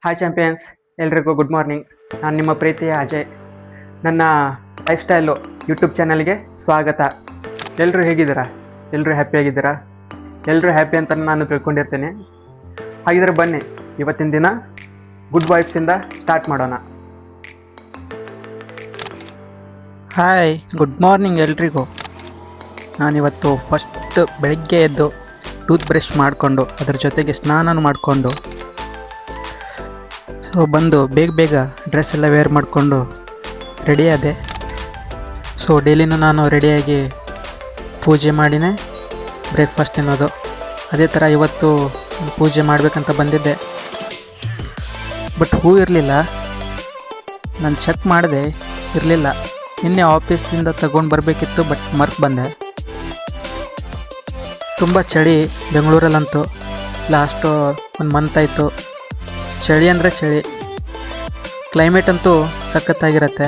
Hi champions, ಎಲ್ರಿಗೂ good morning. ನಾನು ನಿಮ್ಮ ಪ್ರೀತಿಯ ಅಜಯ್. ನನ್ನ ಲೈಫ್ ಸ್ಟೈಲು ಯೂಟ್ಯೂಬ್ ಚಾನಲ್ಗೆ ಸ್ವಾಗತ. ಎಲ್ಲರೂ ಹೇಗಿದ್ದೀರಾ? ಎಲ್ಲರೂ ಹ್ಯಾಪಿಯಾಗಿದ್ದೀರಾ? ಎಲ್ಲರೂ ಹ್ಯಾಪಿ ಅಂತ ನಾನು ತಿಳ್ಕೊಂಡಿರ್ತೇನೆ. ಹಾಗಿದ್ರೆ ಬನ್ನಿ, ಇವತ್ತಿನ ದಿನ ಗುಡ್ ವೈಬ್ಸಿಂದ ಸ್ಟಾರ್ಟ್ ಮಾಡೋಣ. ಹಾಯ್, ಗುಡ್ ಮಾರ್ನಿಂಗ್ ಎಲ್ರಿಗೂ. ನಾನಿವತ್ತು ಫಸ್ಟ್ ಬೆಳಗ್ಗೆ ಎದ್ದು ಟೂತ್ ಬ್ರಷ್ ಮಾಡಿಕೊಂಡು ಅದ್ರ ಜೊತೆಗೆ ಸ್ನಾನ ಮಾಡಿಕೊಂಡು ಬಂದು ಬೇಗ ಡ್ರೆಸ್ ಎಲ್ಲ ವೇರ್ ಮಾಡಿಕೊಂಡು ರೆಡಿ ಆದೆ. ಡೈಲಿನೂ ನಾನು ರೆಡಿಯಾಗಿ ಪೂಜೆ ಮಾಡಿನೇ ಬ್ರೇಕ್ಫಾಸ್ಟ್ ತಿನ್ನೋದು. ಅದೇ ಥರ ಇವತ್ತು ಪೂಜೆ ಮಾಡಬೇಕಂತ ಬಂದಿದ್ದೆ, ಬಟ್ ಹೂ ಇರಲಿಲ್ಲ. ನಾನು ಚೆಕ್ ಮಾಡಿದೆ, ಇರಲಿಲ್ಲ. ನಿನ್ನೆ ಆಫೀಸಿಂದ ತಗೊಂಡು ಬರಬೇಕಿತ್ತು, ಬಟ್ ಮರ್ತು ಬಂದೆ. ತುಂಬ ಚಳಿ ಬೆಂಗಳೂರಲ್ಲಂತೂ. ಲಾಸ್ಟು 1 ಮಂತ್ ಆಯಿತು. ಚಳಿ ಅಂದರೆ ಚಳಿ. ಕ್ಲೈಮೇಟ್ ಅಂತೂ ಸಖತ್ತಾಗಿರುತ್ತೆ.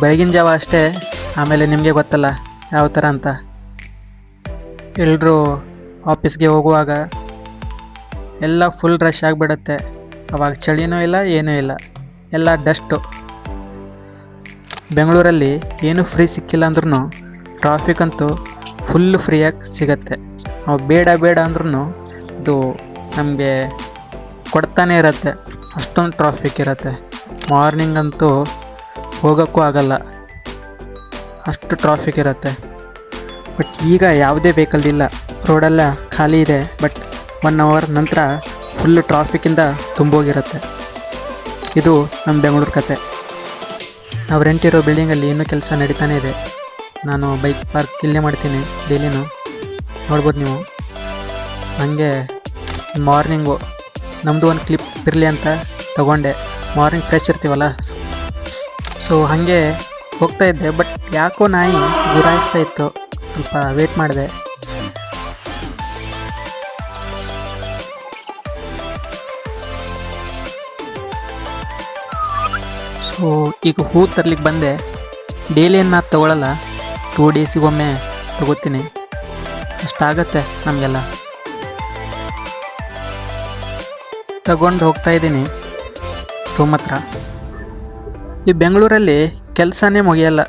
ಬೆಳಗಿನ ಜಾವ ಅಷ್ಟೇ, ಆಮೇಲೆ ನಿಮಗೆ ಗೊತ್ತಲ್ಲ ಯಾವ ಥರ ಅಂತ. ಎಲ್ಲರೂ ಆಫೀಸ್ಗೆ ಹೋಗುವಾಗ ಎಲ್ಲ ಫುಲ್ ರಶ್ ಆಗಿಬಿಡುತ್ತೆ. ಅವಾಗ ಚಳಿನೂ ಇಲ್ಲ, ಏನೂ ಇಲ್ಲ, ಎಲ್ಲ ಡಸ್ಟು. ಬೆಂಗಳೂರಲ್ಲಿ ಏನೂ ಫ್ರೀ ಸಿಕ್ಕಿಲ್ಲ ಅಂದ್ರೂ ಟ್ರಾಫಿಕ್ ಅಂತೂ ಫುಲ್ಲು ಫ್ರೀಯಾಗಿ ಸಿಗತ್ತೆ. ನಾವು ಬೇಡ ಅಂದ್ರೂ ಇದು ನಮಗೆ ಕೊಡ್ತಾನೆ ಇರುತ್ತೆ. ಅಷ್ಟೊಂದು ಟ್ರಾಫಿಕ್ ಇರುತ್ತೆ. ಮಾರ್ನಿಂಗ್ ಅಂತೂ ಹೋಗೋಕ್ಕೂ ಆಗಲ್ಲ, ಅಷ್ಟು ಟ್ರಾಫಿಕ್ ಇರುತ್ತೆ. ಬಟ್ ಈಗ ಯಾವುದೇ ವೆಹಿಕಲ್ ಇಲ್ಲ, ರೋಡೆಲ್ಲ ಖಾಲಿ ಇದೆ. ಬಟ್ 1 ಅವರ್ ನಂತರ ಫುಲ್ಲು ಟ್ರಾಫಿಕ್ಕಿಂದ ತುಂಬೋಗಿರುತ್ತೆ. ಇದು ನಮ್ಮ ಬೆಂಗಳೂರು ಕತೆ. ನಾವು ರೆಂಟ್ ಇರೋ ಬಿಲ್ಡಿಂಗಲ್ಲಿ ಇನ್ನೂ ಕೆಲಸ ನಡೀತಾನೆ ಇದೆ. ನಾನು ಬೈಕ್ ಪಾರ್ಕ್ ಇಲ್ಲೇ ಮಾಡ್ತೀನಿ ಡೈಲಿನೂ, ನೋಡ್ಬೋದು ನೀವು. ನನಗೆ ಮಾರ್ನಿಂಗು ನಮ್ಮದು ಒಂದು ಕ್ಲಿಪ್ ಇರಲಿ ಅಂತ ತಗೊಂಡೆ. ಮಾರ್ನಿಂಗ್ ಫ್ರೆಶ್ ಇರ್ತೀವಲ್ಲ, ಹಾಗೆ ಹೋಗ್ತಾ ಇದ್ದೆ. ಬಟ್ ಯಾಕೋ ನಾಯಿ ಗುರಾಯಿಸ್ತಾ ಇತ್ತು. ಸ್ವಲ್ಪ ವೇಟ್ ಮಾಡಿದೆ. ಈಗ ಹೂ ತರ್ಲಿಕ್ಕೆ ಬಂದೆ. ಡೈಲಿ ಏನು ನಾನು ತೊಗೊಳಲ್ಲ, 2 ಡೇಸಿಗೊಮ್ಮೆ ತೊಗೋತೀನಿ. ಅಷ್ಟಾಗತ್ತೆ ನಮಗೆಲ್ಲ. ತಗೊಂಡು ಹೋಗ್ತಾಯಿದ್ದೀನಿ ರೂಮ್ ಹತ್ರ. ಈ ಬೆಂಗಳೂರಲ್ಲಿ ಕೆಲಸನೇ ಮುಗಿಯಲ್ಲ.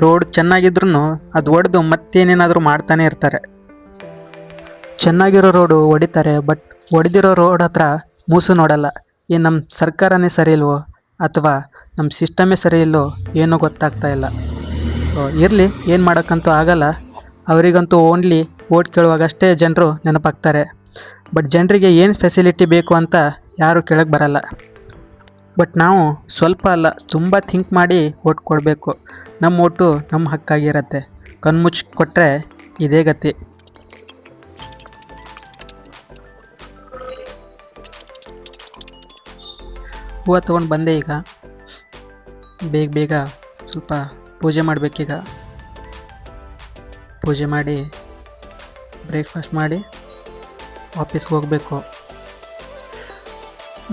ರೋಡ್ ಚೆನ್ನಾಗಿದ್ರೂ ಅದು ಒಡೆದು ಮತ್ತೇನೇನಾದರೂ ಮಾಡ್ತಾನೆ ಇರ್ತಾರೆ. ಚೆನ್ನಾಗಿರೋ ರೋಡು ಹೊಡಿತಾರೆ, ಬಟ್ ಹೊಡೆದಿರೋ ರೋಡ್ ಹತ್ರ ಮೂಸು ನೋಡಲ್ಲ. ಏನು ನಮ್ಮ ಸರ್ಕಾರನೇ ಸರಿ ಇಲ್ವೋ ಅಥವಾ ನಮ್ಮ ಸಿಸ್ಟಮೇ ಸರಿ ಇಲ್ಲೋ ಏನೂ ಗೊತ್ತಾಗ್ತಾ ಇಲ್ಲ. ಇರಲಿ, ಏನು ಮಾಡೋಕ್ಕಂತೂ ಆಗಲ್ಲ. ಅವರಿಗಂತೂ ಓನ್ಲಿ ಓಟ್ ಕೇಳುವಾಗಷ್ಟೇ ಜನರು ನೆನಪಾಗ್ತಾರೆ. ಬಟ್ ಜನರಿಗೆ ಏನು ಫೆಸಿಲಿಟಿ ಬೇಕು ಅಂತ ಯಾರೂ ಕೇಳಕ್ಕೆ ಬರಲ್ಲ. ಬಟ್ ನಾವು ಸ್ವಲ್ಪ ಅಲ್ಲ, ತುಂಬ ಥಿಂಕ್ ಮಾಡಿ ಓಟ್ ಕೊಡಬೇಕು. ನಮ್ಮ ಓಟು ನಮ್ಮ ಹಕ್ಕಾಗಿರತ್ತೆ. ಕಣ್ಮುಚ್ಚಿ ಕೊಟ್ಟರೆ ಇದೇ ಗತಿ. ಹೂವು ತೊಗೊಂಡು ಬಂದೆ. ಈಗ ಬೇಗ ಸ್ವಲ್ಪ ಪೂಜೆ ಮಾಡಬೇಕೀಗ. ಪೂಜೆ ಮಾಡಿ ಬ್ರೇಕ್ಫಾಸ್ಟ್ ಮಾಡಿ ಆಫೀಸ್ಗೆ ಹೋಗಬೇಕು.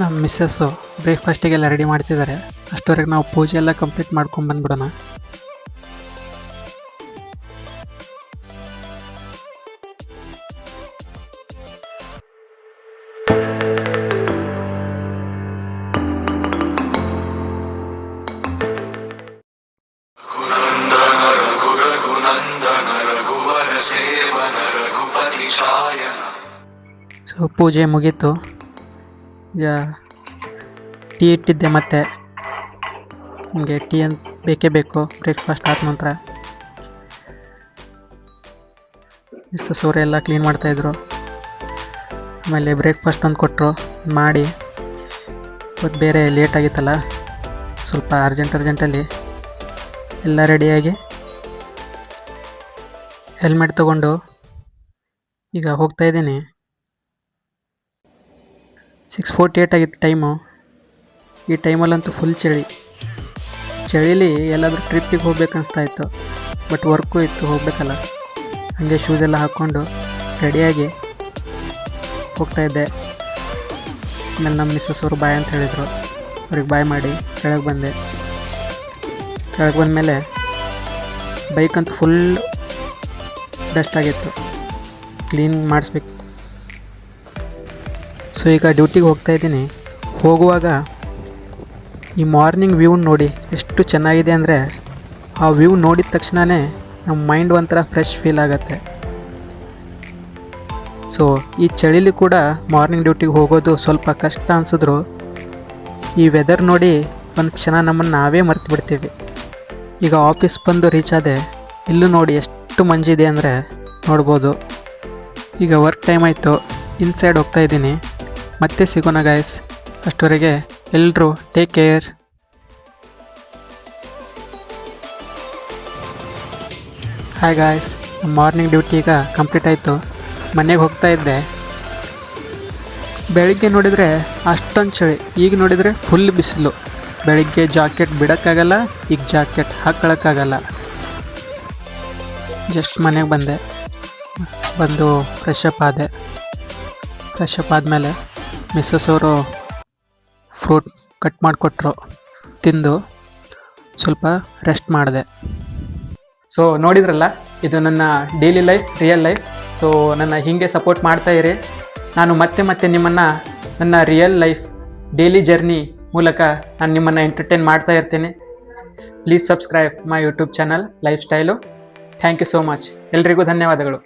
ನಮ್ಮ ಮಿಸ್ಸಸ್ಸು ಬ್ರೇಕ್ಫಾಸ್ಟಿಗೆಲ್ಲ ರೆಡಿ ಮಾಡ್ತಿದ್ದಾರೆ. ಅಷ್ಟವರೆಗೆ ನಾವು ಪೂಜೆ ಎಲ್ಲ ಕಂಪ್ಲೀಟ್ ಮಾಡ್ಕೊಂಬಂದ್ಬಿಡೋಣ. ಪೂಜೆ ಮುಗೀತು. ಈಗ ಟೀ ಇಟ್ಟಿದ್ದೆ. ಮತ್ತು ನಿಮಗೆ ಟೀ ಅಂತ ಬೇಕೇ ಬೇಕು ಬ್ರೇಕ್ಫಾಸ್ಟ್ ಆದ ನಂತರ. ಸೋರೆ ಎಲ್ಲ ಕ್ಲೀನ್ ಮಾಡ್ತಾಯಿದ್ರು. ಆಮೇಲೆ ಬ್ರೇಕ್ಫಾಸ್ಟ್ ತಂದು ಕೊಟ್ಟರು, ಮಾಡಿ. ಇವತ್ತು ಬೇರೆ ಲೇಟ್ ಆಗಿತ್ತಲ್ಲ, ಸ್ವಲ್ಪ ಅರ್ಜೆಂಟಲ್ಲಿ ಎಲ್ಲ ರೆಡಿಯಾಗಿ ಹೆಲ್ಮೆಟ್ ತೊಗೊಂಡು ಈಗ ಹೋಗ್ತಾಯಿದ್ದೀನಿ. 6:48 ಆಗಿತ್ತು ಟೈಮು. ಈ ಟೈಮಲ್ಲಂತೂ ಫುಲ್ ಚಳಿಲಿ ಎಲ್ಲಾದರೂ ಟ್ರಿಪ್ಪಿಗೆ ಹೋಗ್ಬೇಕು ಅನಿಸ್ತಾಯಿತ್ತು. ಬಟ್ ವರ್ಕು ಇತ್ತು, ಹೋಗಬೇಕಲ್ಲ. ಹಾಗೆ ಶೂಸ್ ಎಲ್ಲ ಹಾಕ್ಕೊಂಡು ರೆಡಿಯಾಗಿ ಹೋಗ್ತಾಯಿದ್ದೆ. ಆಮೇಲೆ ನಮ್ಮ ಮಿಸ್ಸಸ್ ಅವರು ಬಾಯ್ ಅಂತ ಹೇಳಿದರು. ಅವ್ರಿಗೆ ಬಾಯ್ ಮಾಡಿ ಕೆಳಗೆ ಬಂದೆ. ಕೆಳಗೆ ಬಂದಮೇಲೆ ಬೈಕಂತೂ ಫುಲ್ ಡಸ್ಟ್ ಆಗಿತ್ತು, ಕ್ಲೀನ್ ಮಾಡಿಸ್ಬೇಕು. ಸೊ ಈಗ ಡ್ಯೂಟಿಗೆ ಹೋಗ್ತಾ ಇದ್ದೀನಿ. ಹೋಗುವಾಗ ಈ ಮಾರ್ನಿಂಗ್ ವ್ಯೂ ನೋಡಿ ಎಷ್ಟು ಚೆನ್ನಾಗಿದೆ ಅಂದರೆ ಆ ವ್ಯೂ ನೋಡಿದ ತಕ್ಷಣವೇ ನಮ್ಮ ಮೈಂಡ್ ಒಂಥರ ಫ್ರೆಶ್ ಫೀಲ್ ಆಗುತ್ತೆ. ಸೊ ಈ ಚಳಿಲಿ ಕೂಡ ಮಾರ್ನಿಂಗ್ ಡ್ಯೂಟಿಗೆ ಹೋಗೋದು ಸ್ವಲ್ಪ ಕಷ್ಟ ಅನಿಸಿದ್ರು ಈ ವೆದರ್ ನೋಡಿ ಒಂದು ಕ್ಷಣ ನಮ್ಮನ್ನು ನಾವೇ ಮರ್ತು ಬಿಡ್ತೀವಿ. ಈಗ ಆಫೀಸ್ ಬಂದು ರೀಚ್ ಆದೆ, ಇಲ್ಲೂ ನೋಡಿ ಎಷ್ಟು ಮಂಜಿದೆ ಅಂದರೆ ನೋಡ್ಬೋದು. ಈಗ ವರ್ಕ್ ಟೈಮ್ ಆಯಿತು, ಇನ್ಸೈಡ್ ಹೋಗ್ತಾ ಇದ್ದೀನಿ. ಮತ್ತೆ ಸಿಗೋಣ ಗೈಸ್. ಅಷ್ಟವರೆಗೆ ಎಲ್ಲರೂ take care. Hi guys, morning duty ಈಗ ಕಂಪ್ಲೀಟ್ ಆಯಿತು. ಮನೆಗೆ ಹೋಗ್ತಾ ಇದ್ದೆ. ಬೆಳಿಗ್ಗೆ ನೋಡಿದರೆ ಅಷ್ಟೊಂದು ಚಳಿ, ಈಗ ನೋಡಿದರೆ ಫುಲ್ ಬಿಸಿಲು. ಬೆಳಿಗ್ಗೆ ಜಾಕೆಟ್ ಬಿಡೋಕ್ಕಾಗಲ್ಲ, ಈಗ ಜಾಕೆಟ್ ಹಾಕ್ಕೊಳ್ಳೋಕ್ಕಾಗಲ್ಲ. ಜಸ್ಟ್ ಮನೆಗೆ ಬಂದು ಫ್ರೆಶ್ ಅಪ್ ಆದೆ. ಫ್ರೆಶ್ ಅಪ್ ಆದಮೇಲೆ ಮಿಸ್ಸಸ್ ಅವರು ಫ್ರೂಟ್ ಕಟ್ ಮಾಡಿಕೊಟ್ರು, ತಿಂದು ಸ್ವಲ್ಪ ರೆಸ್ಟ್ ಮಾಡಿದೆ. ಸೊ ನೋಡಿದ್ರಲ್ಲ, ಇದು ನನ್ನ daily life, real life. So ನನ್ನ ಹೀಗೆ ಸಪೋರ್ಟ್ ಮಾಡ್ತಾ ಇರಿ. ನಾನು ಮತ್ತೆ ನಿಮ್ಮನ್ನು ನನ್ನ ರಿಯಲ್ ಲೈಫ್ ಡೈಲಿ ಜರ್ನಿ ಮೂಲಕ ನಾನು ನಿಮ್ಮನ್ನು ಎಂಟರ್ಟೈನ್ ಮಾಡ್ತಾ ಇರ್ತೀನಿ. Please subscribe my YouTube channel life style. Thank you so much. ಎಲ್ರಿಗೂ ಧನ್ಯವಾದಗಳು.